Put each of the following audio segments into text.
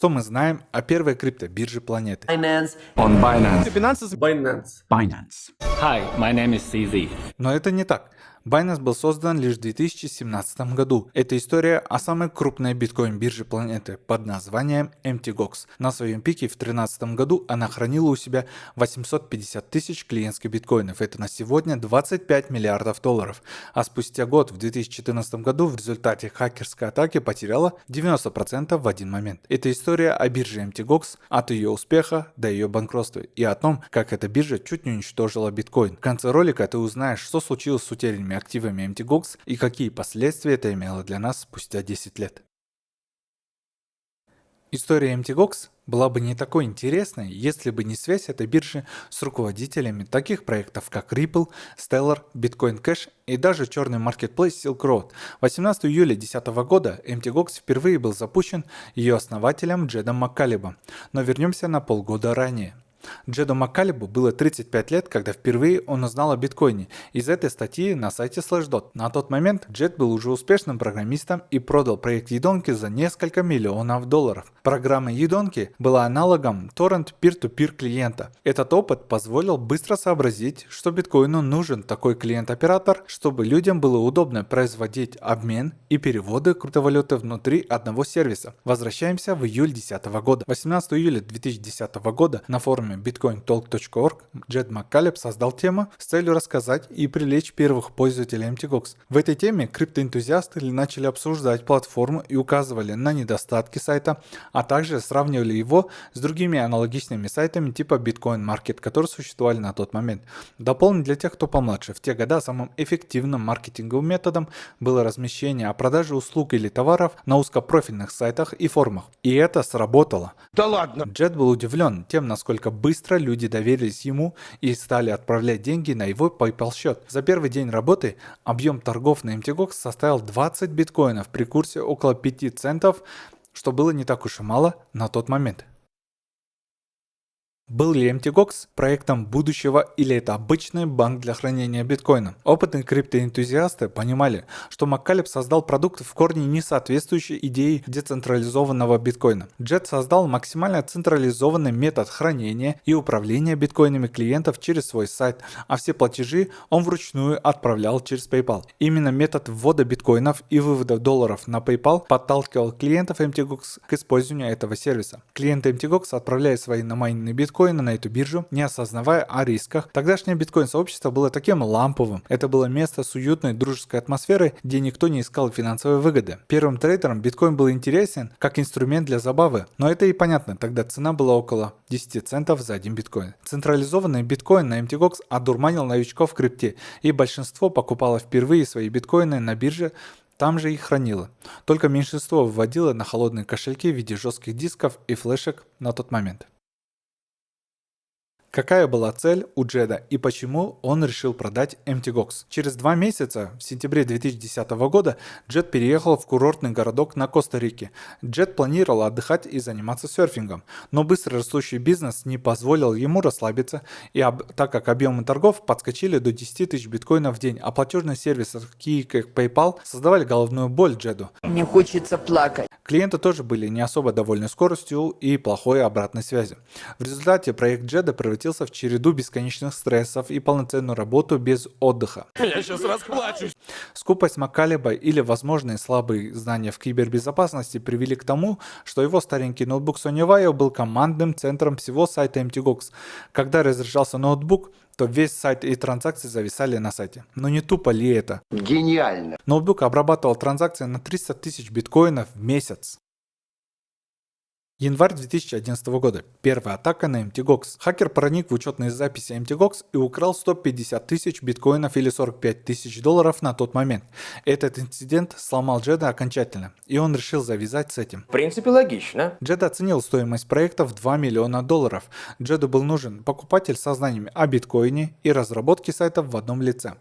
Что мы знаем о первой криптобирже планеты? Binance. On Binance. Binance. Hi, my name is CZ. Но это не так. Binance был создан лишь в 2017 году. Это история о самой крупной биткоин-бирже планеты под названием MTGOX. На своем пике в 2013 году она хранила у себя 850 тысяч клиентских биткоинов. Это на сегодня 25 миллиардов долларов. А спустя год, в 2014 году, в результате хакерской атаки потеряла 90% в один момент. Это история о бирже MTGOX, от ее успеха до ее банкротства и о том, как эта биржа чуть не уничтожила биткоин. В конце ролика ты узнаешь, что случилось с утерянными активами MTGOX и какие последствия это имело для нас спустя 10 лет. История MTGOX была бы не такой интересной, если бы не связь этой биржи с руководителями таких проектов, как Ripple, Stellar, Bitcoin Cash и даже черный маркетплейс Silk Road. 18 июля 2010 года MTGOX впервые был запущен ее основателем Джедом Маккалебом. Но вернемся на полгода ранее. Джеду Маккалебу было 35 лет, когда впервые он узнал о биткоине из этой статьи на сайте Slashdot. На тот момент Джед был уже успешным программистом и продал проект Едонки за несколько миллионов долларов. Программа Едонки была аналогом торрент peer-to-peer клиента. Этот опыт позволил быстро сообразить, что биткоину нужен такой клиент-оператор, чтобы людям было удобно производить обмен и переводы криптовалюты внутри одного сервиса. Возвращаемся в июль 2010 года. 18 июля 2010 года на форуме bitcointalk.org Джед Маккалеб создал тему с целью рассказать и привлечь первых пользователей MTGOX. В этой теме криптоэнтузиасты начали обсуждать платформу и указывали на недостатки сайта, а также сравнивали его с другими аналогичными сайтами типа Bitcoin Market, которые существовали на тот момент. Дополню для тех, кто помладше. В те годы самым эффективным маркетинговым методом было размещение о продаже услуг или товаров на узкопрофильных сайтах и форумах. И это сработало. Да ладно. Джед был удивлен тем, насколько быстро люди доверились ему и стали отправлять деньги на его PayPal счет. За первый день работы объем торгов на MTGOX составил 20 биткоинов при курсе около 5 центов, что было не так уж и мало на тот момент. Был ли MTGOX проектом будущего или это обычный банк для хранения биткоина? Опытные криптоэнтузиасты понимали, что Маккалеб создал продукт в корне не соответствующий идее децентрализованного биткоина. Джед создал максимально централизованный метод хранения и управления биткоинами клиентов через свой сайт, а все платежи он вручную отправлял через PayPal. Именно метод ввода биткоинов и вывода долларов на PayPal подталкивал клиентов MTGOX к использованию этого сервиса. Клиенты MTGOX отправляют свои намайненные биткоины на эту биржу, не осознавая о рисках. Тогдашнее биткоин-сообщество было таким ламповым. Это было место с уютной дружеской атмосферой, где никто не искал финансовой выгоды. Первым трейдерам биткоин был интересен как инструмент для забавы, но это и понятно, тогда цена была около 10 центов за один биткоин. Централизованный биткоин на MTGOX одурманил новичков в крипте, и большинство покупало впервые свои биткоины на бирже, там же их хранило. Только меньшинство вводило на холодные кошельки в виде жестких дисков и флешек на тот момент. Какая была цель у Джеда и почему он решил продать MTGOX? Через 2 месяца, в сентябре 2010 года, Джед переехал в курортный городок на Коста-Рике. Джед планировал отдыхать и заниматься серфингом, но быстро растущий бизнес не позволил ему расслабиться, и так как объемы торгов подскочили до 10 тысяч биткоинов в день, а платежные сервисы, такие как PayPal, создавали головную боль Джеду. Мне хочется плакать. Клиенты тоже были не особо довольны скоростью и плохой обратной связью. В результате проект Джеда превратился в череду бесконечных стрессов и полноценную работу без отдыха. Я сейчас расплачусь. Скупость Маккалеба или возможные слабые знания в кибербезопасности привели к тому, что его старенький ноутбук Sony Vaio был командным центром всего сайта MTGOX. Когда разряжался ноутбук, то весь сайт и транзакции зависали на сайте. Но не тупо ли это? Гениально. Ноутбук обрабатывал транзакции на 300 тысяч биткоинов в месяц. Январь 2011 года. Первая атака на MTGOX. Хакер проник в учетные записи MTGOX и украл 150 тысяч биткоинов или 45 тысяч долларов на тот момент. Этот инцидент сломал Джеда окончательно, и он решил завязать с этим. В принципе, логично. Джед оценил стоимость проекта в 2 миллиона долларов. Джеду был нужен покупатель со знаниями о биткоине и разработке сайтов в одном лице.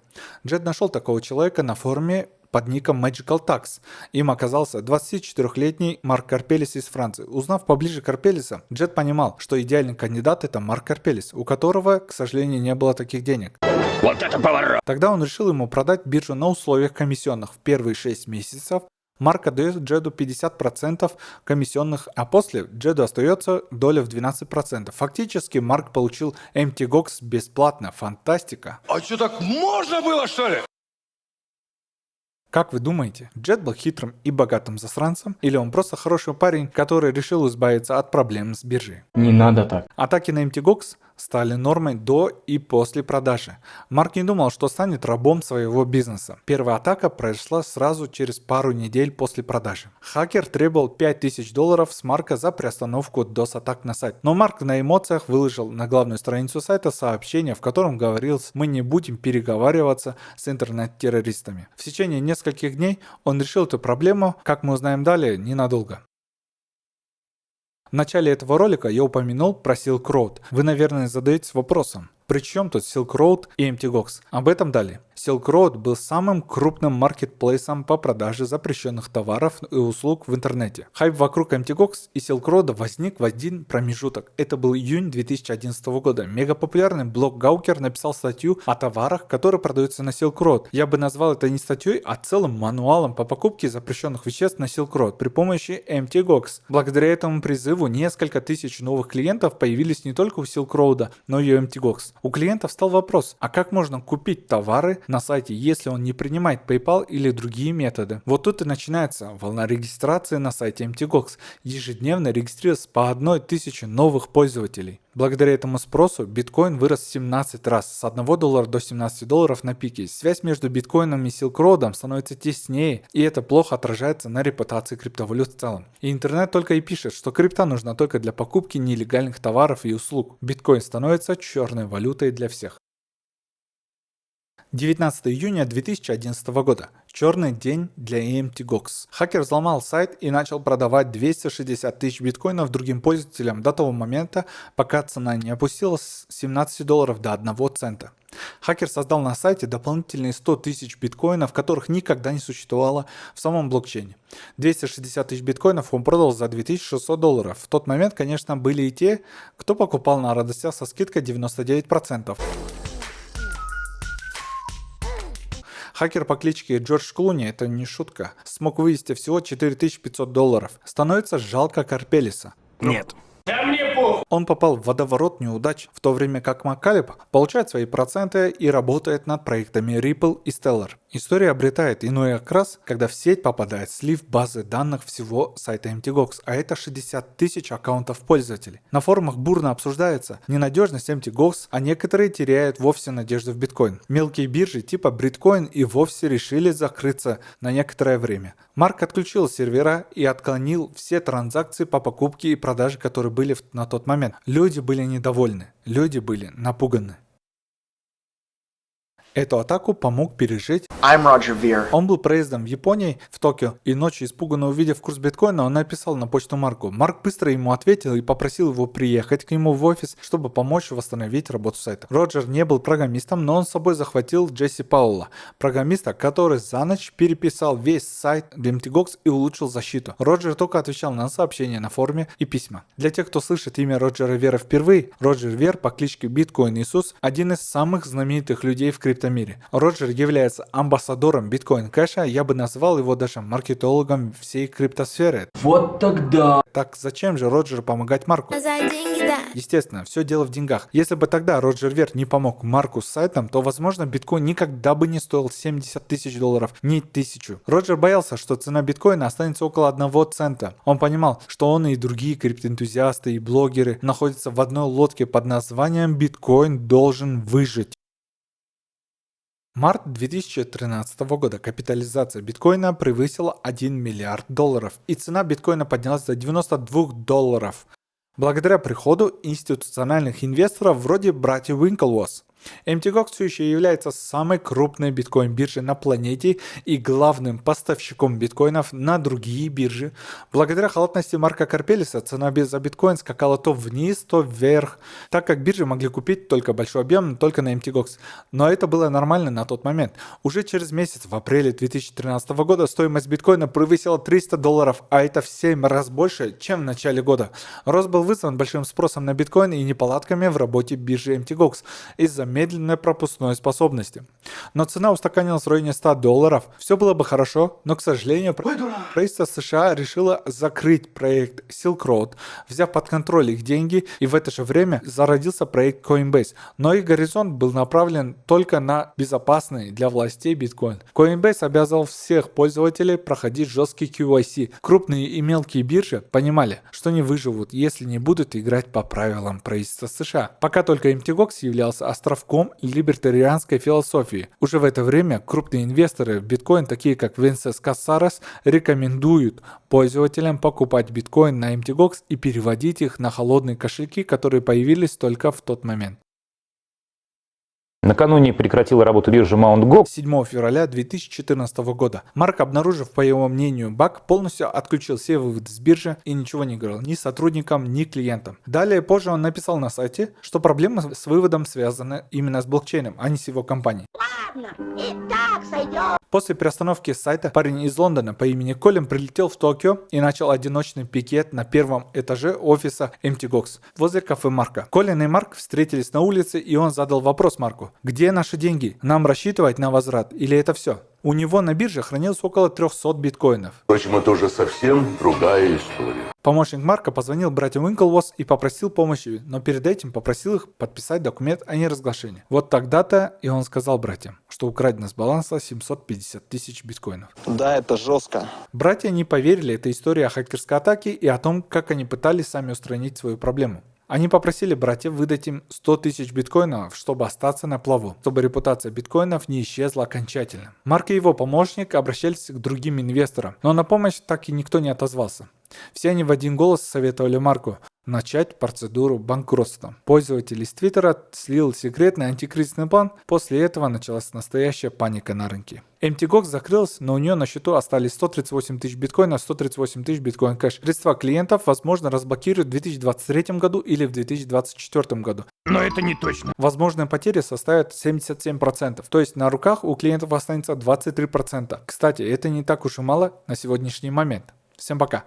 Джед нашел такого человека на форуме под ником Magical Tax. Им оказался 24-летний Марк Карпелис из Франции. Узнав поближе Карпелиса, Джед понимал, что идеальный кандидат это Марк Карпелис, у которого, к сожалению, не было таких денег. Вот это поворот. Тогда он решил ему продать биржу на условиях комиссионных в первые 6 месяцев Марк отдает Джеду 50% комиссионных, а после Джеду остается доля в 12%. Фактически Марк получил Mt. Gox бесплатно. Фантастика. А что, так можно было, что ли? Как вы думаете, Джед был хитрым и богатым засранцем, или он просто хороший парень, который решил избавиться от проблем с биржей? Не надо так. Атаки на Mt. Gox стали нормой до и после продажи. Марк не думал, что станет рабом своего бизнеса. Первая атака произошла сразу через пару недель после продажи. Хакер требовал $5000 с Марка за приостановку DOS-атак на сайт. Но Марк на эмоциях выложил на главную страницу сайта сообщение, в котором говорилось: «Мы не будем переговариваться с интернет-террористами». В течение нескольких дней он решил эту проблему, как мы узнаем далее, ненадолго. В начале этого ролика я упомянул про Silk Road. Вы, наверное, задаетесь вопросом: при чем тут Silk Road и Mt. Gox? Об этом далее. Silk Road был самым крупным маркетплейсом по продаже запрещенных товаров и услуг в интернете. Хайп вокруг Mt. Gox и Silk Road возник в один промежуток. Это был июнь 2011 года. Мегапопулярный блог Gawker написал статью о товарах, которые продаются на Silk Road. Я бы назвал это не статьей, а целым мануалом по покупке запрещенных веществ на Silk Road при помощи Mt. Gox. Благодаря этому призыву несколько тысяч новых клиентов появились не только у Silk Road, но и у Mt. Gox. У клиентов стал вопрос: а как можно купить товары на сайте, если он не принимает PayPal или другие методы? Вот тут и начинается волна регистрации на сайте Mt. Gox. Ежедневно регистрируется по 1000 новых пользователей. Благодаря этому спросу биткоин вырос в 17 раз, с $1 до $17 на пике. Связь между биткоином и Silk Road становится теснее, и это плохо отражается на репутации криптовалют в целом. И интернет только и пишет, что крипта нужна только для покупки нелегальных товаров и услуг. Биткоин становится черной валютой для всех. 19 июня 2011 года. Черный день для Mt. Gox. Хакер взломал сайт и начал продавать 260 тысяч биткоинов другим пользователям до того момента, пока цена не опустилась с $17 до 1 цента. Хакер создал на сайте дополнительные 100 тысяч биткоинов, которых никогда не существовало в самом блокчейне. 260 тысяч биткоинов он продал за $2600. В тот момент, конечно, были и те, кто покупал на радостях со скидкой 99%. Хакер по кличке Джордж Клуни, это не шутка, смог вывести всего $4500. Становится жалко Карпелиса. Нет. Он попал в водоворот неудач, в то время как Маккалеб получает свои проценты и работает над проектами Ripple и Stellar. История обретает иной окрас, когда в сеть попадает слив базы данных всего сайта Mt. Gox, а это 60 тысяч аккаунтов пользователей. На форумах бурно обсуждается ненадежность Mt. Gox, а некоторые теряют вовсе надежду в биткоин. Мелкие биржи типа Bitcoin и вовсе решили закрыться на некоторое время. Марк отключил сервера и отклонил все транзакции по покупке и продаже, которые были на тот момент. Люди были недовольны, люди были напуганы. Эту атаку помог пережить. I'm Roger Ver. Он был проездом в Японии, в Токио, и ночью, испуганно увидев курс биткоина, он написал на почту Марку. Марк быстро ему ответил и попросил его приехать к нему в офис, чтобы помочь восстановить работу сайта. Роджер не был программистом, но он с собой захватил Джесси Пауэлла, программиста, который за ночь переписал весь сайт Mt. Gox и улучшил защиту. Роджер только отвечал на сообщения на форуме и письма. Для тех, кто слышит имя Роджера Вера впервые, Роджер Вер по кличке Биткоин Иисус – один из самых знаменитых людей в криптомире. Роджер является амбассадором биткоин кэша, я бы назвал его даже маркетологом всей криптосферы. Вот тогда. Так зачем же Роджеру помогать Марку? Естественно, все дело в деньгах. Если бы тогда Роджер Вер не помог Марку с сайтом, то, возможно, биткоин никогда бы не стоил $70 тысяч, не 1000. Роджер боялся, что цена биткоина останется около 1 цента. Он понимал, что он и другие криптоэнтузиасты и блогеры находятся в одной лодке под названием «Биткоин должен выжить». Март 2013 года капитализация биткоина превысила $1 миллиард, и цена биткоина поднялась до $92. Благодаря приходу институциональных инвесторов вроде братьев Winklevoss. Mt. Gox все еще является самой крупной биткоин-биржей на планете и главным поставщиком биткоинов на другие биржи. Благодаря халатности Марка Карпелиса цена за биткоин скакала то вниз, то вверх, так как биржи могли купить только большой объем, только на Mt. Gox. Но это было нормально на тот момент. Уже через месяц, в апреле 2013 года, стоимость биткоина превысила $300, а это в 7 раз больше, чем в начале года. Рост был вызван большим спросом на биткоин и неполадками в работе биржи Mt. Gox из-за медленной пропускной способности. Но цена устаканилась в районе $100. Все было бы хорошо, но, к сожалению, правительство США решило закрыть проект Silk Road, взяв под контроль их деньги, и в это же время зародился проект Coinbase. Но их горизонт был направлен только на безопасный для властей биткоин. Coinbase обязывал всех пользователей проходить жесткий QIC. Крупные и мелкие биржи понимали, что не выживут, если не будут играть по правилам правительства США. Пока только MTGOX являлся островком либертарианской философии. Уже в это время крупные инвесторы в биткоин, такие как Венсес Кассарес, рекомендуют пользователям покупать биткоин на MTGOX и переводить их на холодные кошельки, которые появились только в тот момент. Накануне прекратила работу биржа Mt. Gox. 7 февраля 2014 года. Марк, обнаружив, по его мнению, баг, полностью отключил все выводы с биржи и ничего не говорил ни сотрудникам, ни клиентам. Далее, позже он написал на сайте, что проблема с выводом связана именно с блокчейном, а не с его компанией. Ладно, и так сойдет. После перестановки сайта парень из Лондона по имени Колин прилетел в Токио и начал одиночный пикет на первом этаже офиса MTGOX возле кафе Марка. Колин и Марк встретились на улице, и он задал вопрос Марку: где наши деньги? Нам рассчитывать на возврат или это все? У него на бирже хранилось около 300 биткоинов. Впрочем, это уже совсем другая история. Помощник Марка позвонил братьям Уинклвос и попросил помощи, но перед этим попросил их подписать документ о неразглашении. Вот тогда-то и он сказал братьям, что украдено с баланса 750 тысяч биткоинов. Да, это жестко. Братья не поверили этой истории о хакерской атаке и о том, как они пытались сами устранить свою проблему. Они попросили братьев выдать им 100 тысяч биткоинов, чтобы остаться на плаву, чтобы репутация биткоинов не исчезла окончательно. Марк и его помощник обращались к другим инвесторам, но на помощь так и никто не отозвался. Все они в один голос советовали Марку начать процедуру банкротства. Пользователь из Твиттера слил секретный антикризисный план, после этого началась настоящая паника на рынке. MTGOX закрылась, но у нее на счету остались 138 тысяч биткоина, 138 тысяч биткоин кэш. Средства клиентов, возможно, разблокируют в 2023 году или в 2024 году. Но это не точно. Возможные потери составят 77%, то есть на руках у клиентов останется 23%. Кстати, это не так уж и мало на сегодняшний момент. Всем пока!